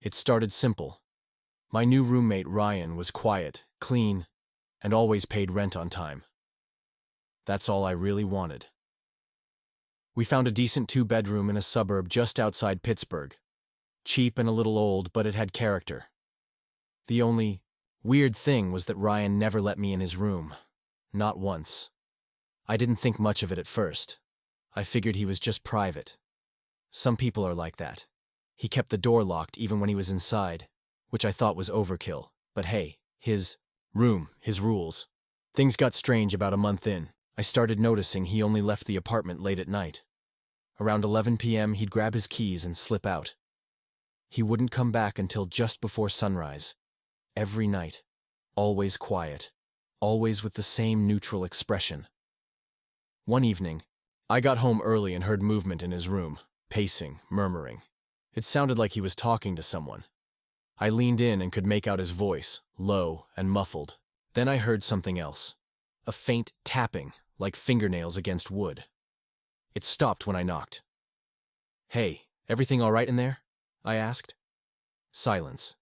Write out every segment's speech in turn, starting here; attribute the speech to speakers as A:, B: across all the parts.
A: It started simple. My new roommate Ryan was quiet, clean, and always paid rent on time. That's all I really wanted. We found a decent 2-bedroom in a suburb just outside Pittsburgh. Cheap and a little old, but it had character. The only weird thing was that Ryan never let me in his room. Not once. I didn't think much of it at first. I figured he was just private. Some people are like that. He kept the door locked even when he was inside, which I thought was overkill. But hey, his room, his rules. Things got strange about a month in. I started noticing he only left the apartment late at night. Around 11 p.m. he'd grab his keys and slip out. He wouldn't come back until just before sunrise. Every night. Always quiet. Always with the same neutral expression. One evening, I got home early and heard movement in his room, pacing, murmuring. It sounded like he was talking to someone. I leaned in and could make out his voice, low and muffled. Then I heard something else. A faint tapping, like fingernails against wood. It stopped when I knocked. "Hey, everything all right in there?" I asked. Silence.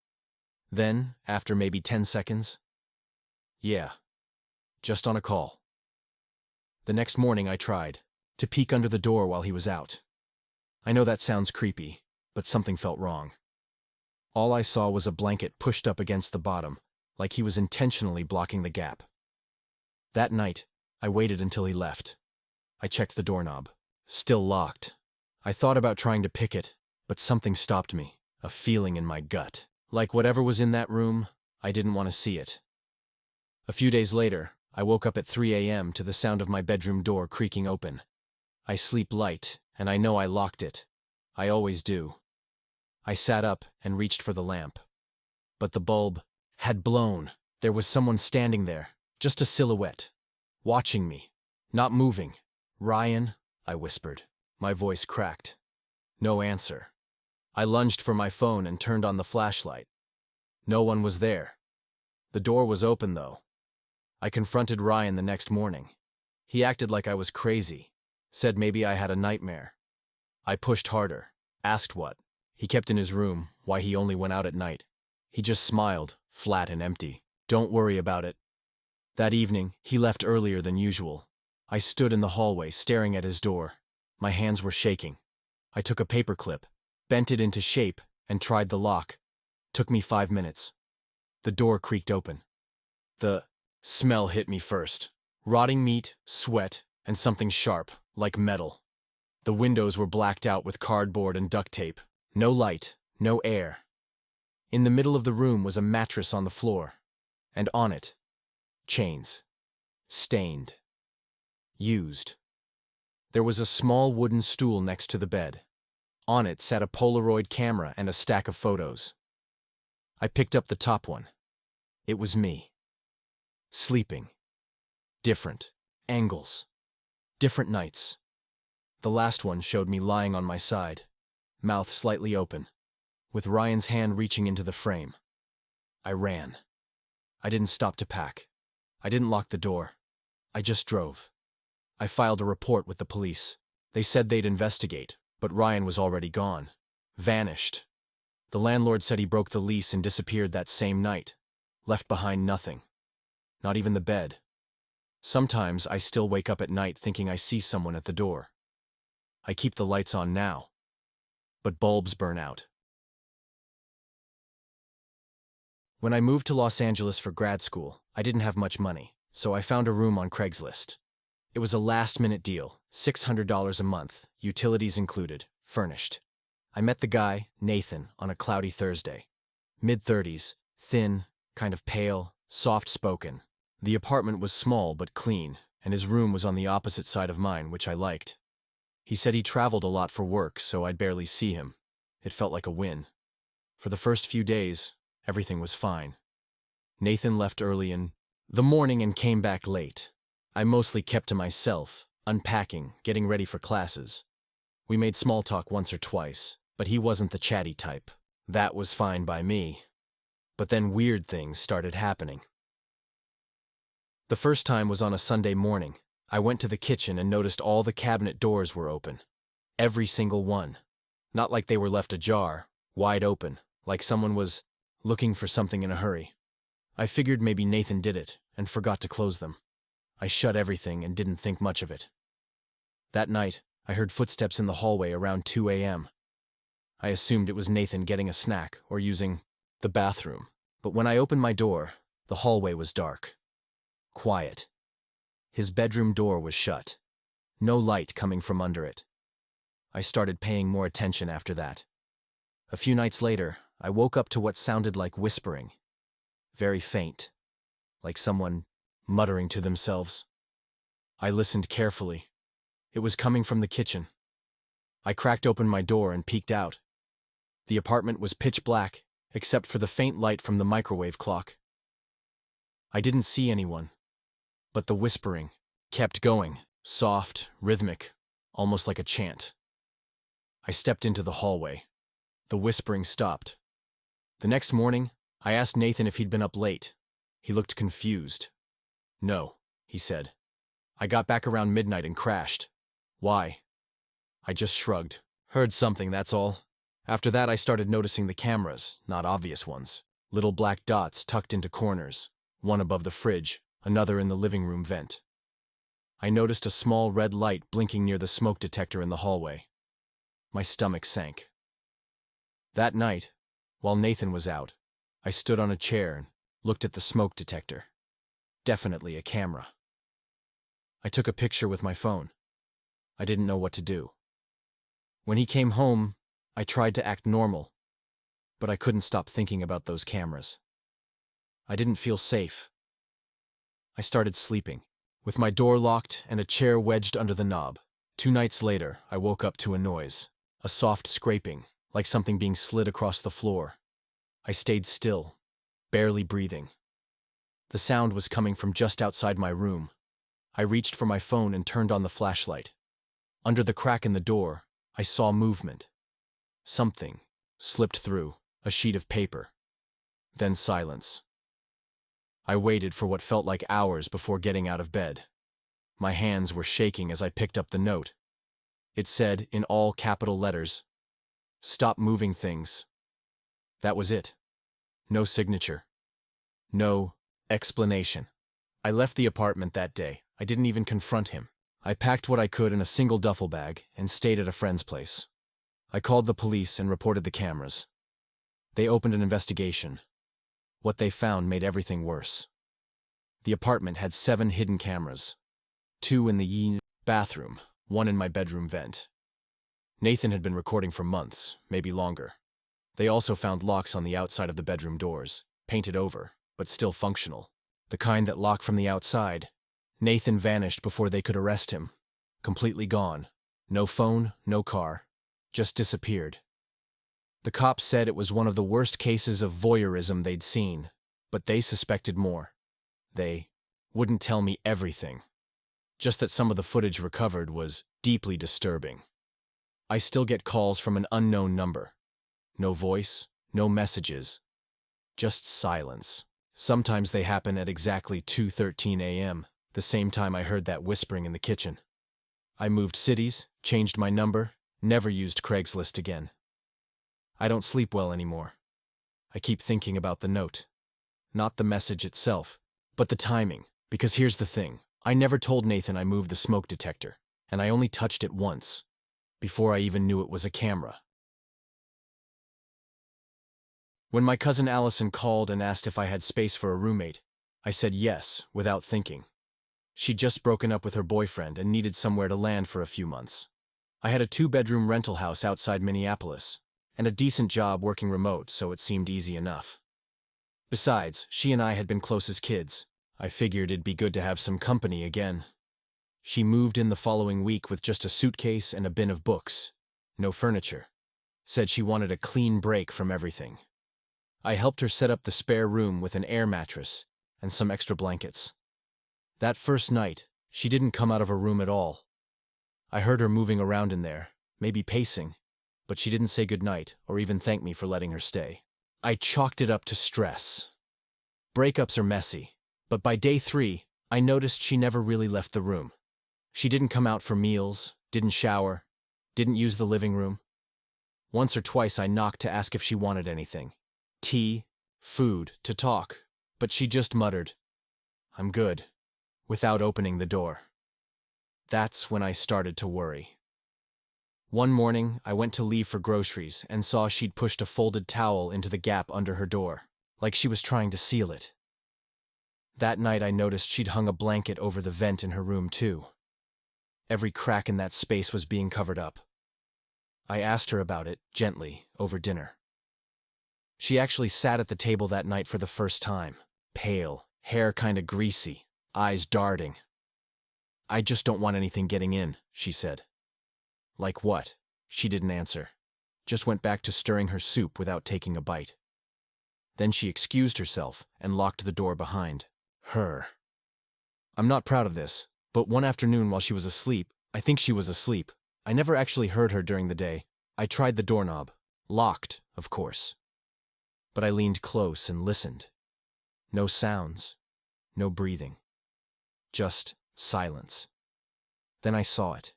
A: Then, after maybe 10 seconds, "Yeah, just on a call." The next morning I tried to peek under the door while he was out. I know that sounds creepy, but something felt wrong. All I saw was a blanket pushed up against the bottom, like he was intentionally blocking the gap. That night, I waited until he left. I checked the doorknob. Still locked. I thought about trying to pick it, but something stopped me, a feeling in my gut. Like whatever was in that room, I didn't want to see it. A few days later, I woke up at 3 a.m. to the sound of my bedroom door creaking open. I sleep light, and I know I locked it. I always do. I sat up and reached for the lamp. But the bulb had blown. There was someone standing there, just a silhouette, watching me, not moving. "Ryan," I whispered. My voice cracked. No answer. I lunged for my phone and turned on the flashlight. No one was there. The door was open, though. I confronted Ryan the next morning. He acted like I was crazy, said maybe I had a nightmare. I pushed harder, asked what. He kept in his room, why he only went out at night. He just smiled, flat and empty. "Don't worry about it." That evening, he left earlier than usual. I stood in the hallway staring at his door. My hands were shaking. I took a paperclip, bent it into shape, and tried the lock. Took me 5 minutes. The door creaked open. The smell hit me first. Rotting meat, sweat, and something sharp, like metal. The windows were blacked out with cardboard and duct tape. No light, no air. In the middle of the room was a mattress on the floor, and on it, chains. Stained. Used. There was a small wooden stool next to the bed. On it sat a Polaroid camera and a stack of photos. I picked up the top one. It was me. Sleeping. Different. Angles. Different nights. The last one showed me lying on my side, mouth slightly open, with Ryan's hand reaching into the frame. I ran. I didn't stop to pack. I didn't lock the door. I just drove. I filed a report with the police. They said they'd investigate, but Ryan was already gone. Vanished. The landlord said he broke the lease and disappeared that same night. Left behind nothing. Not even the bed. Sometimes I still wake up at night thinking I see someone at the door. I keep the lights on now, but bulbs burn out. When I moved to Los Angeles for grad school, I didn't have much money, so I found a room on Craigslist. It was a last-minute deal, $600 a month, utilities included, furnished. I met the guy, Nathan, on a cloudy Thursday. Mid-30s, thin, kind of pale, soft-spoken. The apartment was small but clean, and his room was on the opposite side of mine, which I liked. He said he traveled a lot for work, so I'd barely see him. It felt like a win. For the first few days, everything was fine. Nathan left early in the morning and came back late. I mostly kept to myself, unpacking, getting ready for classes. We made small talk once or twice, but he wasn't the chatty type. That was fine by me. But then weird things started happening. The first time was on a Sunday morning. I went to the kitchen and noticed all the cabinet doors were open. Every single one. Not like they were left ajar, wide open, like someone was looking for something in a hurry. I figured maybe Nathan did it and forgot to close them. I shut everything and didn't think much of it. That night, I heard footsteps in the hallway around 2 a.m. I assumed it was Nathan getting a snack or using the bathroom, but when I opened my door, the hallway was dark. Quiet. His bedroom door was shut. No light coming from under it. I started paying more attention after that. A few nights later, I woke up to what sounded like whispering. Very faint, like someone muttering to themselves. I listened carefully. It was coming from the kitchen. I cracked open my door and peeked out. The apartment was pitch black, except for the faint light from the microwave clock. I didn't see anyone, but the whispering kept going, soft, rhythmic, almost like a chant. I stepped into the hallway. The whispering stopped. The next morning, I asked Nathan if he'd been up late. He looked confused. No, he said. I got back around midnight and crashed. Why? I just shrugged. Heard something, that's all. After that, I started noticing the cameras, not obvious ones. Little black dots tucked into corners, one above the fridge, another in the living room vent. I noticed a small red light blinking near the smoke detector in the hallway. My stomach sank. That night, while Nathan was out, I stood on a chair and looked at the smoke detector. Definitely a camera. I took a picture with my phone. I didn't know what to do. When he came home, I tried to act normal, but I couldn't stop thinking about those cameras. I didn't feel safe. I started sleeping, with my door locked and a chair wedged under the knob. 2 nights later, I woke up to a noise, a soft scraping, like something being slid across the floor. I stayed still, barely breathing. The sound was coming from just outside my room. I reached for my phone and turned on the flashlight. Under the crack in the door, I saw movement. Something slipped through, a sheet of paper. Then silence. I waited for what felt like hours before getting out of bed. My hands were shaking as I picked up the note. It said, in all capital letters, "Stop moving things." That was it. No signature. No explanation. I left the apartment that day. I didn't even confront him. I packed what I could in a single duffel bag and stayed at a friend's place. I called the police and reported the cameras. They opened an investigation. What they found made everything worse. The apartment had 7 hidden cameras. 2 in the bathroom, 1 in my bedroom vent. Nathan had been recording for months, maybe longer. They also found locks on the outside of the bedroom doors, painted over, but still functional. The kind that lock from the outside. Nathan vanished before they could arrest him. Completely gone. No phone, no car. Just disappeared. The cops said it was one of the worst cases of voyeurism they'd seen, but they suspected more. They wouldn't tell me everything. Just that some of the footage recovered was deeply disturbing. I still get calls from an unknown number. No voice, no messages. Just silence. Sometimes they happen at exactly 2:13 a.m., the same time I heard that whispering in the kitchen. I moved cities, changed my number, never used Craigslist again. I don't sleep well anymore. I keep thinking about the note. Not the message itself, but the timing. Because here's the thing. I never told Nathan I moved the smoke detector, and I only touched it once, before I even knew it was a camera. When my cousin Allison called and asked if I had space for a roommate, I said yes, without thinking. She'd just broken up with her boyfriend and needed somewhere to land for a few months. I had a 2-bedroom rental house outside Minneapolis, and a decent job working remote, so it seemed easy enough. Besides, she and I had been close as kids. I figured it'd be good to have some company again. She moved in the following week with just a suitcase and a bin of books. No furniture. Said she wanted a clean break from everything. I helped her set up the spare room with an air mattress and some extra blankets. That first night, she didn't come out of her room at all. I heard her moving around in there, maybe pacing, but she didn't say goodnight or even thank me for letting her stay. I chalked it up to stress. Breakups are messy, but by day 3, I noticed she never really left the room. She didn't come out for meals, didn't shower, didn't use the living room. Once or twice I knocked to ask if she wanted anything, tea, food, to talk, but she just muttered, "I'm good," without opening the door. That's when I started to worry. One morning, I went to leave for groceries and saw she'd pushed a folded towel into the gap under her door, like she was trying to seal it. That night I noticed she'd hung a blanket over the vent in her room too. Every crack in that space was being covered up. I asked her about it, gently, over dinner. She actually sat at the table that night for the first time, pale, hair kinda greasy, eyes darting. "I just don't want anything getting in," she said. "Like what?" She didn't answer, just went back to stirring her soup without taking a bite. Then she excused herself and locked the door behind her. I'm not proud of this, but one afternoon while she was asleep, I think she was asleep, I never actually heard her during the day, I tried the doorknob. Locked, of course. But I leaned close and listened. No sounds, no breathing. Just silence. Then I saw it.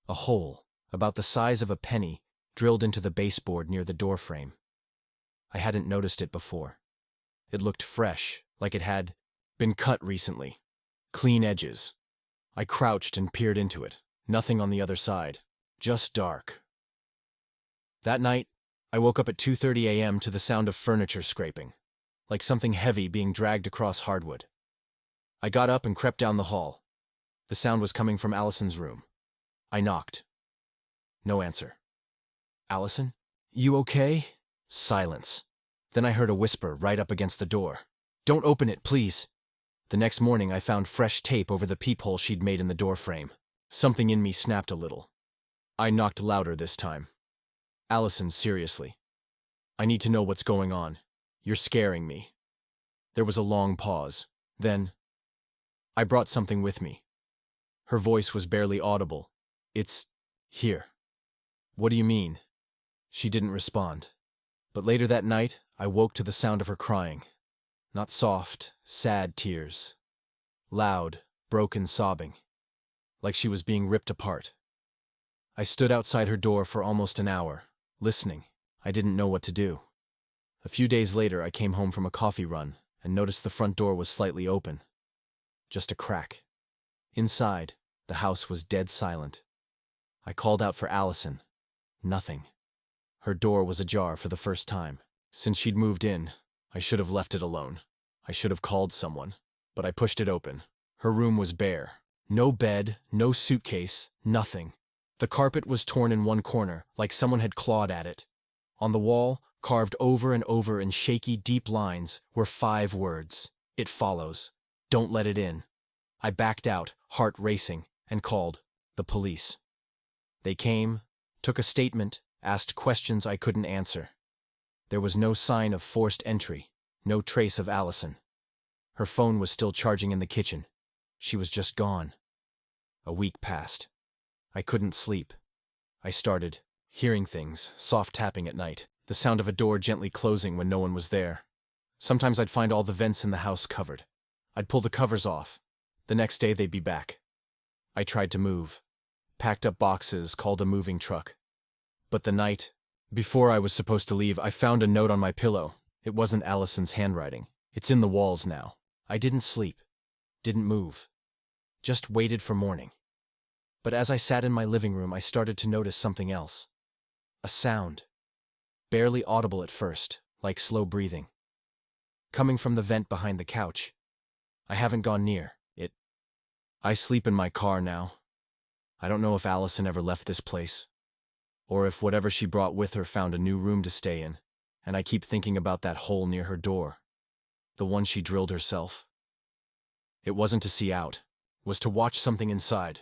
A: A hole, about the size of a penny, drilled into the baseboard near the doorframe. I hadn't noticed it before. It looked fresh, like it had been cut recently. Clean edges. I crouched and peered into it. Nothing on the other side. Just dark. That night, I woke up at 2:30 a.m. to the sound of furniture scraping, like something heavy being dragged across hardwood. I got up and crept down the hall. The sound was coming from Allison's room. I knocked. No answer. "Allison? You okay?" Silence. Then I heard a whisper right up against the door. "Don't open it, please." The next morning I found fresh tape over the peephole she'd made in the doorframe. Something in me snapped a little. I knocked louder this time. "Allison, seriously. I need to know what's going on. You're scaring me." There was a long pause. Then, "I brought something with me." Her voice was barely audible. "It's here." "What do you mean?" She didn't respond. But later that night, I woke to the sound of her crying. Not soft, sad tears. Loud, broken sobbing. Like she was being ripped apart. I stood outside her door for almost an hour, listening. I didn't know what to do. A few days later, I came home from a coffee run and noticed the front door was slightly open. Just a crack. Inside, the house was dead silent. I called out for Allison. Nothing. Her door was ajar for the first time. Since she'd moved in, I should have left it alone. I should have called someone, but I pushed it open. Her room was bare. No bed, no suitcase, nothing. The carpet was torn in one corner, like someone had clawed at it. On the wall, carved over and over in shaky, deep lines, were 5 words. "It follows. Don't let it in." I backed out, heart racing, and called the police. They came, took a statement, asked questions I couldn't answer. There was no sign of forced entry, no trace of Allison. Her phone was still charging in the kitchen. She was just gone. A week passed. I couldn't sleep. I started hearing things, soft tapping at night, the sound of a door gently closing when no one was there. Sometimes I'd find all the vents in the house covered. I'd pull the covers off. The next day they'd be back. I tried to move. Packed up boxes, called a moving truck. But the night before I was supposed to leave, I found a note on my pillow. It wasn't Allison's handwriting. It's in the walls now. I didn't sleep. Didn't move. Just waited for morning. But as I sat in my living room, I started to notice something else. A sound. Barely audible at first, like slow breathing. Coming from the vent behind the couch. I haven't gone near it. I sleep in my car now. I don't know if Allison ever left this place, or if whatever she brought with her found a new room to stay in, and I keep thinking about that hole near her door. The one she drilled herself. It wasn't to see out. Was to watch something inside.